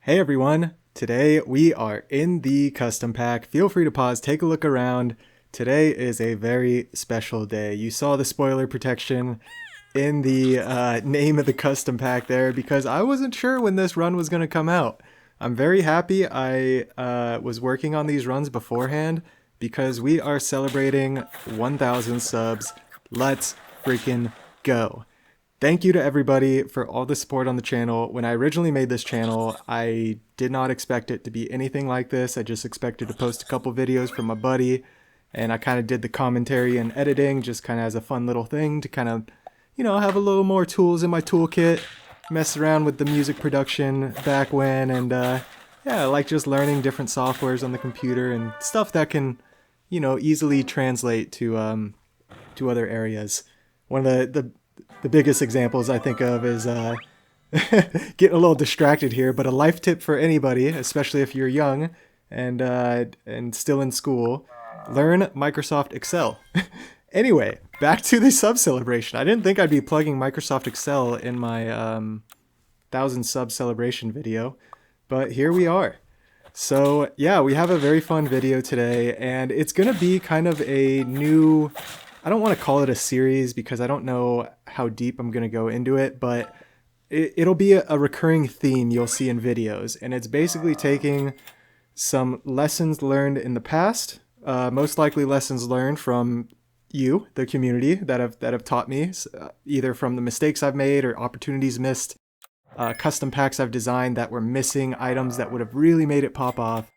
Hey everyone, today we are in the custom pack. Feel free to pause, take a look around. Today is a very special day. You saw the spoiler protection in the name of the custom pack there because I wasn't sure when this run was going to come out. I'm very happy I was working on these runs beforehand because we are celebrating 1,000 subs. Let's freaking go. Thank you to everybody for all the support on the channel. When I originally made this channel, I did not expect it to be anything like this. I just expected to post a couple videos from my buddy, and I kind of did the commentary and editing just kind of as a fun little thing to kind of, have a little more tools in my toolkit, mess around with the music production back when, and yeah, I like just learning different softwares on the computer and stuff that can, easily translate to other areas. One of the biggest examples I think of is getting a little distracted here, but a life tip for anybody, especially if you're young and still in school, learn Microsoft Excel. Anyway, back to the sub celebration. I didn't think I'd be plugging Microsoft Excel in my 1,000 sub celebration video, but here we are. So yeah, we have a very fun video today, and it's gonna be kind of a new, I don't want to call it a series because I don't know how deep I'm going to go into it, but it'll be a recurring theme you'll see in videos. And it's basically taking some lessons learned in the past, most likely lessons learned from you, the community, that have taught me, either from the mistakes I've made or opportunities missed, custom packs I've designed that were missing items that would have really made it pop off.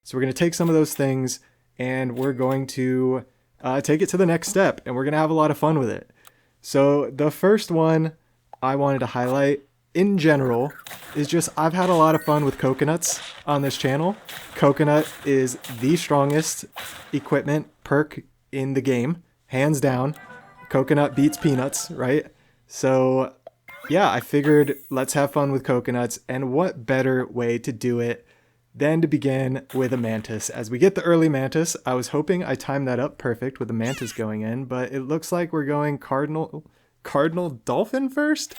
So we're going to take some of those things and we're going to take it to the next step, and we're going to have a lot of fun with it. So the first one I wanted to highlight in general is just I've had a lot of fun with coconuts on this channel. Coconut is the strongest equipment perk in the game, hands down. Coconut beats peanuts, right? So yeah, I figured let's have fun with coconuts, and what better way to do it than to begin with a mantis. As we get the early mantis, I was hoping I timed that up perfect with the mantis going in, but it looks like we're going cardinal dolphin first?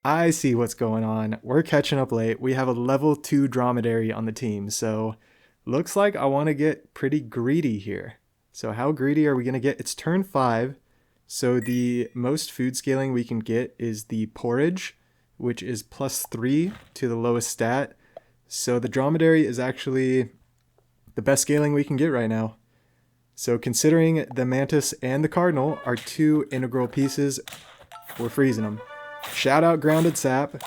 I see what's going on. We're catching up late. We have a level 2 dromedary on the team, so looks like I want to get pretty greedy here. So how greedy are we going to get? It's turn 5, so the most food scaling we can get is the porridge, which is +3 to the lowest stat. So the dromedary is actually the best scaling we can get right now. So considering the mantis and the cardinal are two integral pieces, we're freezing them. Shout out Grounded SAP.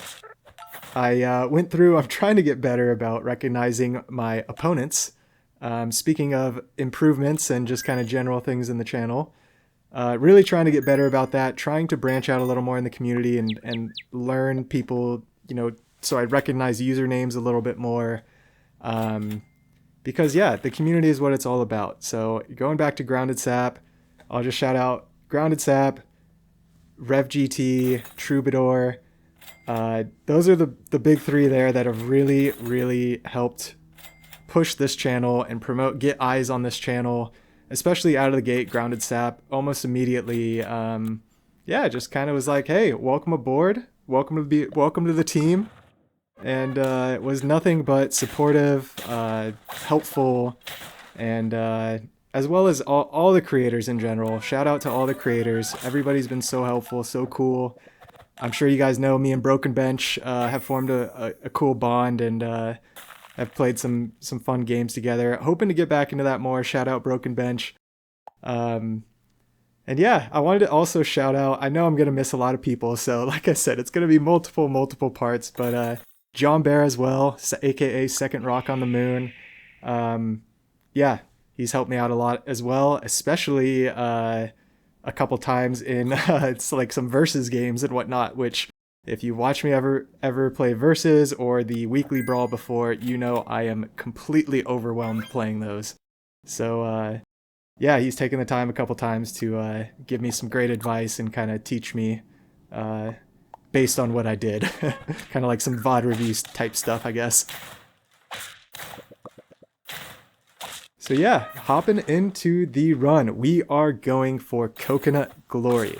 I went through, I'm trying to get better about recognizing my opponents. Speaking of improvements and just kind of general things in the channel, really trying to get better about that, trying to branch out a little more in the community and learn people, so I recognize usernames a little bit more, because yeah, the community is what it's all about. So going back to Grounded SAP, I'll just shout out Grounded SAP, RevGT, Troubadour. Those are the big three there that have really helped push this channel and get eyes on this channel, especially out of the gate. Grounded SAP almost immediately, yeah, just kind of was like, hey, welcome aboard, welcome to the team. And it was nothing but supportive, helpful, and as well as all the creators in general. Shout out to all the creators. Everybody's been so helpful, so cool. I'm sure you guys know me and Broken Bench have formed a cool bond, and have played some fun games together. Hoping to get back into that more. Shout out Broken Bench. And yeah, I wanted to also shout out, I know I'm going to miss a lot of people, so like I said, it's going to be multiple parts, but John Bear as well, aka Second Rock on the Moon. Yeah, he's helped me out a lot as well, especially a couple times in it's like some versus games and whatnot, which if you watch me ever play versus or the weekly brawl before, I am completely overwhelmed playing those. So yeah, he's taken the time a couple times to give me some great advice and kind of teach me based on what I did. Kind of like some VOD reviews type stuff, I guess. So yeah, hopping into the run, we are going for Coconut Glory.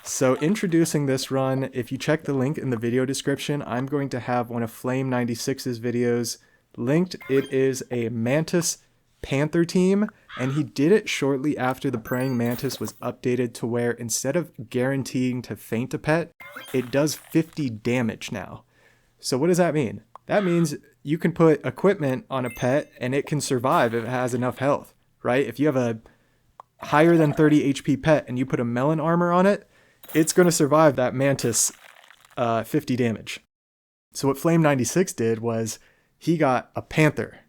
So introducing this run, if you check the link in the video description, I'm going to have one of Flame96's videos linked. It is a Mantis Panther team, and he did it shortly after the Praying Mantis was updated to where instead of guaranteeing to faint a pet, it does 50 damage now. So what does that mean? That means you can put equipment on a pet and it can survive if it has enough health, right? If you have a higher than 30 HP pet and you put a melon armor on it, it's going to survive that Mantis 50 damage. So what Flame96 did was he got a Panther,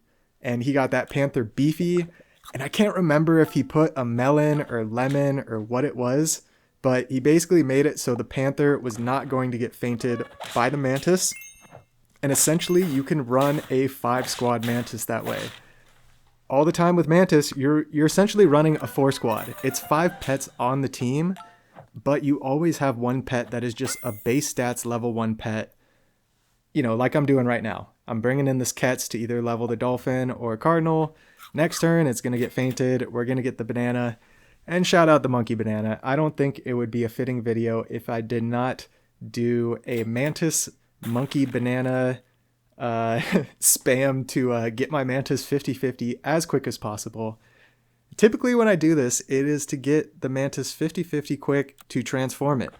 and he got that Panther beefy, and I can't remember if he put a melon or lemon or what it was, but he basically made it so the Panther was not going to get fainted by the Mantis, and essentially you can run a 5-squad Mantis that way. All the time with Mantis, you're essentially running a 4-squad. It's 5 pets on the team, but you always have one pet that is just a base stats level 1 pet, you know, like I'm doing right now. I'm bringing in this Ketz to either level the Dolphin or Cardinal. Next turn, it's going to get fainted. We're going to get the banana. And shout out the monkey banana. I don't think it would be a fitting video if I did not do a Mantis monkey banana spam to get my Mantis 50-50 as quick as possible. Typically when I do this, it is to get the Mantis 50-50 quick to transform it.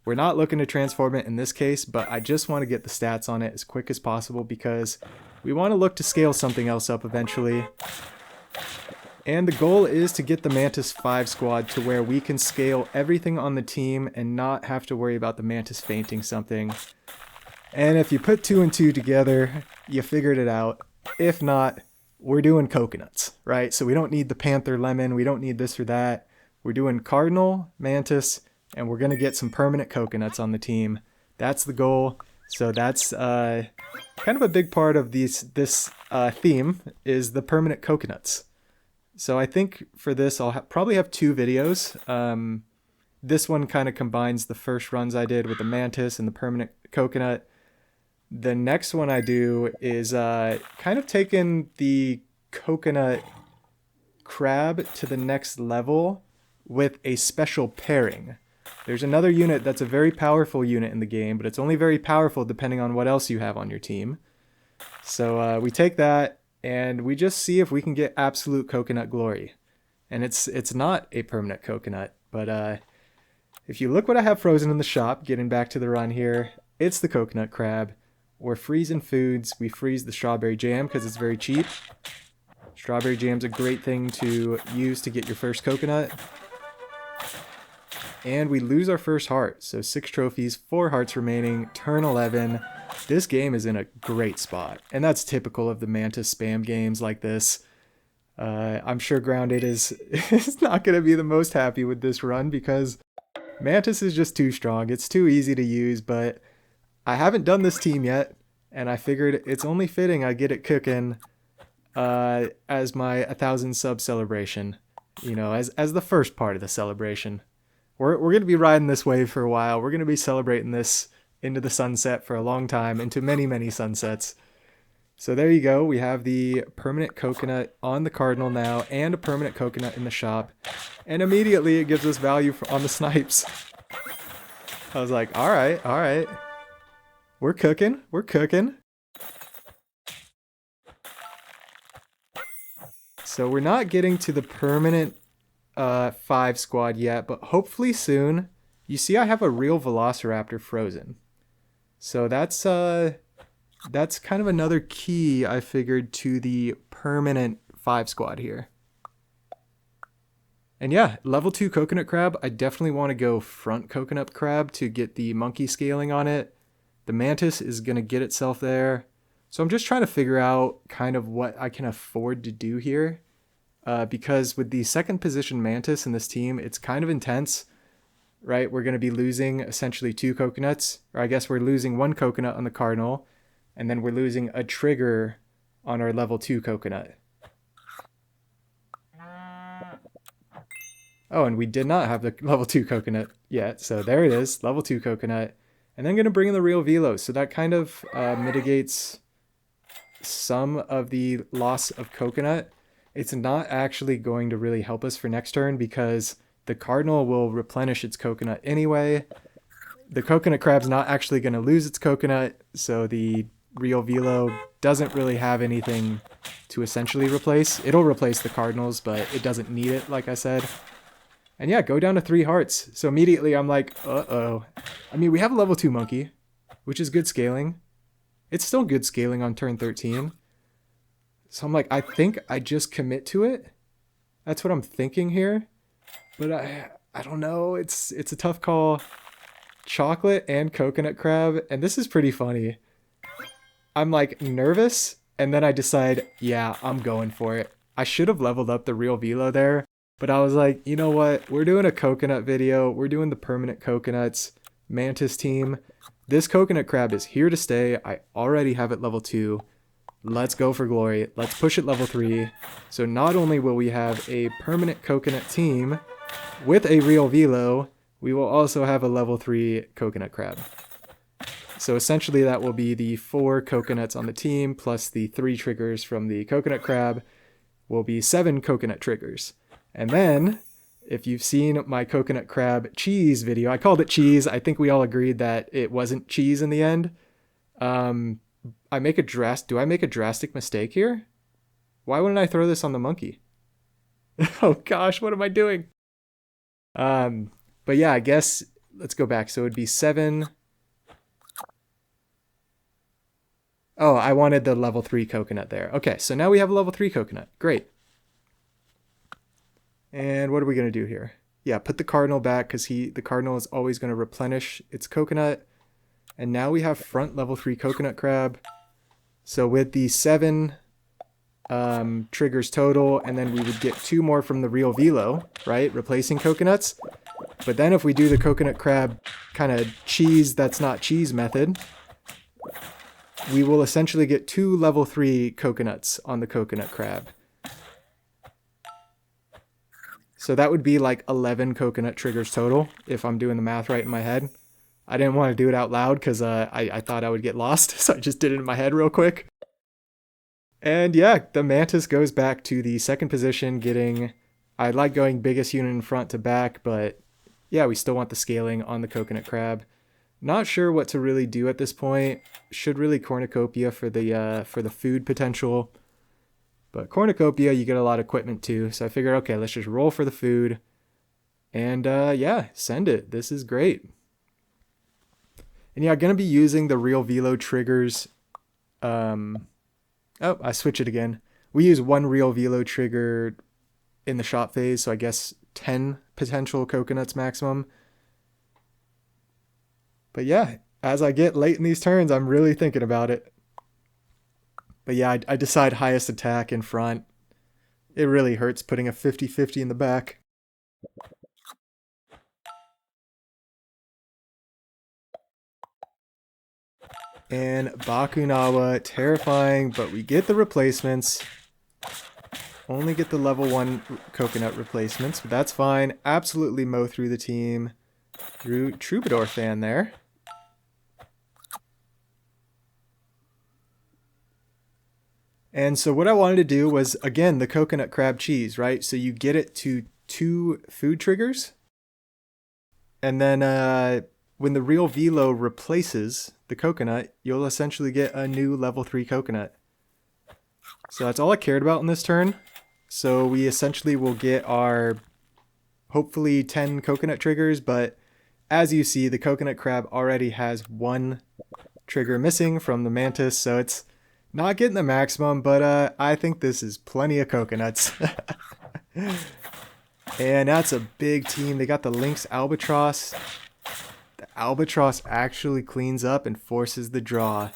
We're not looking to transform it in this case, but I just want to get the stats on it as quick as possible because we want to look to scale something else up eventually. And the goal is to get the Mantis 5 squad to where we can scale everything on the team and not have to worry about the Mantis fainting something. And if you put 2 and 2 together, you figured it out. If not, we're doing coconuts, right? So we don't need the Panther lemon, we don't need this or that. We're doing Cardinal, Mantis, and we're going to get some permanent coconuts on the team. That's the goal. So that's kind of a big part of this theme is the permanent coconuts. So I think for this, I'll probably have 2 videos. This one kind of combines the first runs I did with the Mantis and the permanent coconut. The next one I do is kind of taking the coconut crab to the next level with a special pairing. There's another unit that's a very powerful unit in the game, but it's only very powerful depending on what else you have on your team. So we take that and we just see if we can get absolute coconut glory. And it's not a permanent coconut, but if you look what I have frozen in the shop, getting back to the run here, it's the coconut crab. We're freezing foods. We freeze the strawberry jam because it's very cheap. Strawberry jam's a great thing to use to get your first coconut. And we lose our first heart. So 6 trophies, 4 hearts remaining, turn 11. This game is in a great spot. And that's typical of the Mantis spam games like this. I'm sure Grounded is not going to be the most happy with this run because Mantis is just too strong. It's too easy to use, but I haven't done this team yet. And I figured it's only fitting I get it cooking as my 1,000 sub celebration. You know, as the first part of the celebration. We're going to be riding this wave for a while. We're going to be celebrating this into the sunset for a long time, into many, many sunsets. So there you go. We have the permanent coconut on the Cardinal now and a permanent coconut in the shop. And immediately it gives us value on the snipes. I was like, all right. We're cooking. So we're not getting to the permanent 5 squad yet, but hopefully soon. You see I have a real Velociraptor frozen. So that's kind of another key I figured to the permanent 5 squad here. And yeah, level 2 coconut crab, I definitely want to go front coconut crab to get the monkey scaling on it. The Mantis is going to get itself there. So I'm just trying to figure out kind of what I can afford to do here. Because with the second position Mantis in this team, it's kind of intense, right? We're going to be losing essentially 2 coconuts, or I guess we're losing 1 coconut on the Cardinal, and then we're losing a trigger on our level 2 coconut. Oh, and we did not have the level 2 coconut yet, so there it is, level 2 coconut. And then going to bring in the real velo, so that kind of mitigates some of the loss of coconut. It's not actually going to really help us for next turn because The cardinal will replenish its coconut anyway. The coconut crab's not actually going to lose its coconut, so the Rio Velo doesn't really have anything to essentially replace. It'll replace the cardinals, but it doesn't need it, like I said. And yeah, go down to 3 hearts. So immediately I'm like, uh-oh. I mean, we have a level 2 monkey, which is good scaling. It's still good scaling on turn 13. So I'm like, I think I just commit to it. That's what I'm thinking here. But I don't know. It's a tough call. Chocolate and coconut crab. And this is pretty funny. I'm like nervous. And then I decide, yeah, I'm going for it. I should have leveled up the Real Velo there. But I was like, you know what? We're doing a coconut video. We're doing the permanent coconuts. Mantis team. This coconut crab is here to stay. I already have it level 2. Let's go for glory. Let's push it level 3. So not only will we have a permanent coconut team with a Real Velo, we will also have a level 3 coconut crab. So essentially that will be the 4 coconuts on the team plus the 3 triggers from the coconut crab will be 7 coconut triggers. And then, if you've seen my coconut crab cheese video, I called it cheese. I think we all agreed that it wasn't cheese in the end. Do I make a drastic mistake here? Why wouldn't I throw this on the monkey? Oh gosh, what am I doing? But yeah, I guess let's go back. So it would be 7. Oh, I wanted the level 3 coconut there. Okay, so now we have a level 3 coconut. Great. And what are we going to do here? Yeah, put the cardinal back because the cardinal is always going to replenish its coconut. And now we have front level 3 coconut crab. So with the 7 triggers total, and then we would get 2 more from the Real Velo, right? Replacing coconuts. But then if we do the coconut crab kind of cheese that's not cheese method, we will essentially get 2 level 3 coconuts on the coconut crab. So that would be like 11 coconut triggers total, if I'm doing the math right in my head. I didn't want to do it out loud because I thought I would get lost, so I just did it in my head real quick. And yeah, the Mantis goes back to the 2nd position, getting... I like going biggest unit in front to back, but yeah, we still want the scaling on the coconut crab. Not sure what to really do at this point. Should really cornucopia for the food potential. But cornucopia, you get a lot of equipment too. So I figured, okay, let's just roll for the food. And yeah, send it. This is great. And yeah, I'm going to be using the Real Velo triggers. Oh, I switch it again. We use 1 Real Velo trigger in the shop phase. So I guess 10 potential coconuts maximum. But yeah, as I get late in these turns, I'm really thinking about it. But yeah, I decide highest attack in front. It really hurts putting a 50-50 in the back. And Bakunawa, terrifying, but we get the replacements. Only get the level 1 coconut replacements, but that's fine. Absolutely mow through the team. Through Troubadour fan there. And so what I wanted to do was, again, the coconut crab cheese, right? So you get it to 2 food triggers. And then when the Real Velo replaces the coconut, you'll essentially get a new level 3 coconut. So that's all I cared about in this turn. So we essentially will get our, hopefully 10 coconut triggers, but as you see, the coconut crab already has 1 trigger missing from the Mantis, so it's not getting the maximum, but I think this is plenty of coconuts. And that's a big team. They got the Lynx Albatross. The Albatross actually cleans up and forces the draw.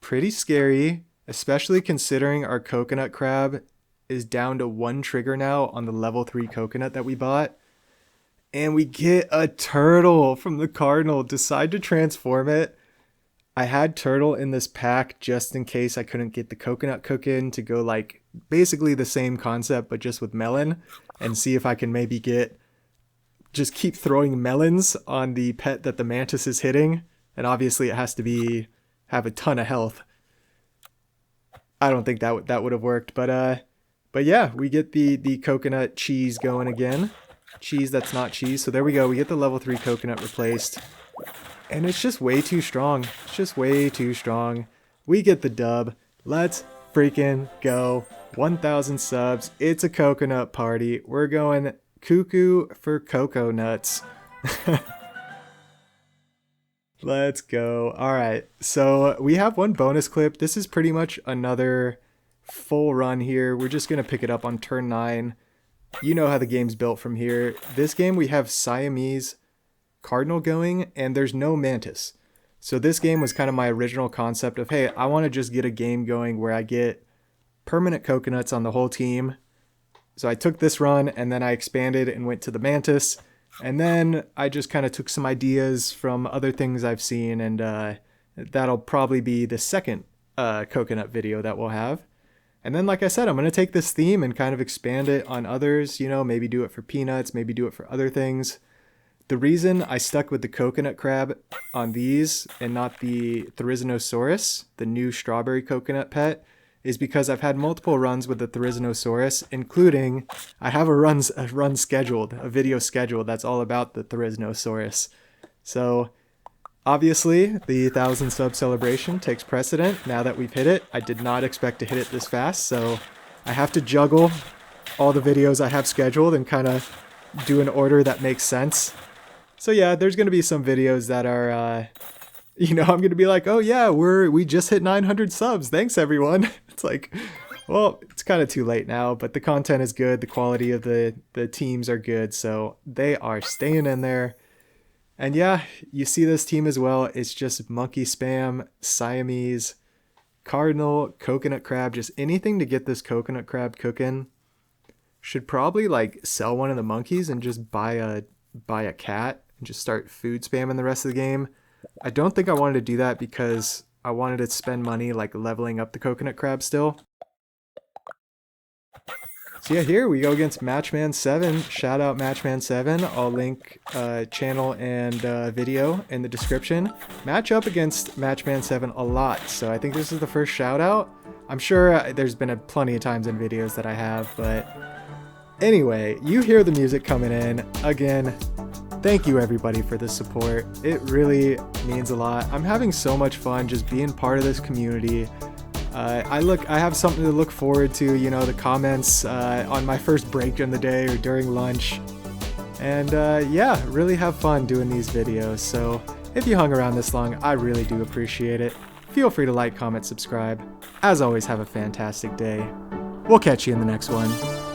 Pretty scary, especially considering our coconut crab is down to 1 trigger now on the level 3 coconut that we bought. And we get a turtle from the Cardinal. Decide to transform it. I had turtle in this pack just in case I couldn't get the coconut cook-in to go like basically the same concept but just with melon, and see if I can maybe just keep throwing melons on the pet that the Mantis is hitting. And obviously it has to have a ton of health. I don't think that would have worked, but yeah, we get the coconut cheese going again. cheese that's not cheese. So there we go. We get the level 3 coconut replaced. And it's just way too strong. It's just way too strong. We get the dub. Let's freaking go. 1,000 subs. It's a coconut party. We're going cuckoo for cocoa nuts. Let's go. Alright, so we have one bonus clip. This is pretty much another full run here. We're just going to pick it up on turn 9. You know how the game's built from here. This game we have Siamese Cardinal going, and there's no Mantis. So this game was kind of my original concept of, hey, I want to just get a game going where I get permanent coconuts on the whole team. So I took this run, and then I expanded and went to the Mantis. And then I just kind of took some ideas from other things I've seen, and that'll probably be the second coconut video that we'll have. And then, like I said, I'm going to take this theme and kind of expand it on others, you know, maybe do it for peanuts, maybe do it for other things. The reason I stuck with the coconut crab on these and not the Therizinosaurus, the new strawberry coconut pet, is because I've had multiple runs with the Therizinosaurus, including I have a run scheduled, a video scheduled that's all about the Therizinosaurus. So obviously the 1,000 sub celebration takes precedent now that we've hit it. I did not expect to hit it this fast, so I have to juggle all the videos I have scheduled and kind of do an order that makes sense. So yeah, there's going to be some videos that are, you know, I'm going to be like, oh yeah, we just hit 900 subs. Thanks everyone. It's like, well, it's kind of too late now, but the content is good. The quality of the teams are good. So they are staying in there. And yeah, you see this team as well. It's just monkey spam, Siamese, cardinal, coconut crab, just anything to get this coconut crab cooking. Should probably like sell one of the monkeys and just buy a cat and just start food spamming the rest of the game. I don't think I wanted to do that because I wanted to spend money like leveling up the coconut crab still. So yeah, here we go against Matchman7. Shout out Matchman7. I'll link channel and video in the description. Match up against Matchman7 a lot, so I think this is the first shout out. I'm sure there's been plenty of times in videos that I have, but anyway, you hear the music coming in. Again, thank you everybody for the support. It really means a lot. I'm having so much fun just being part of this community. I have something to look forward to, you know, the comments on my first break in the day or during lunch. And yeah, really have fun doing these videos. So if you hung around this long, I really do appreciate it. Feel free to like, comment, subscribe. As always, have a fantastic day. We'll catch you in the next one.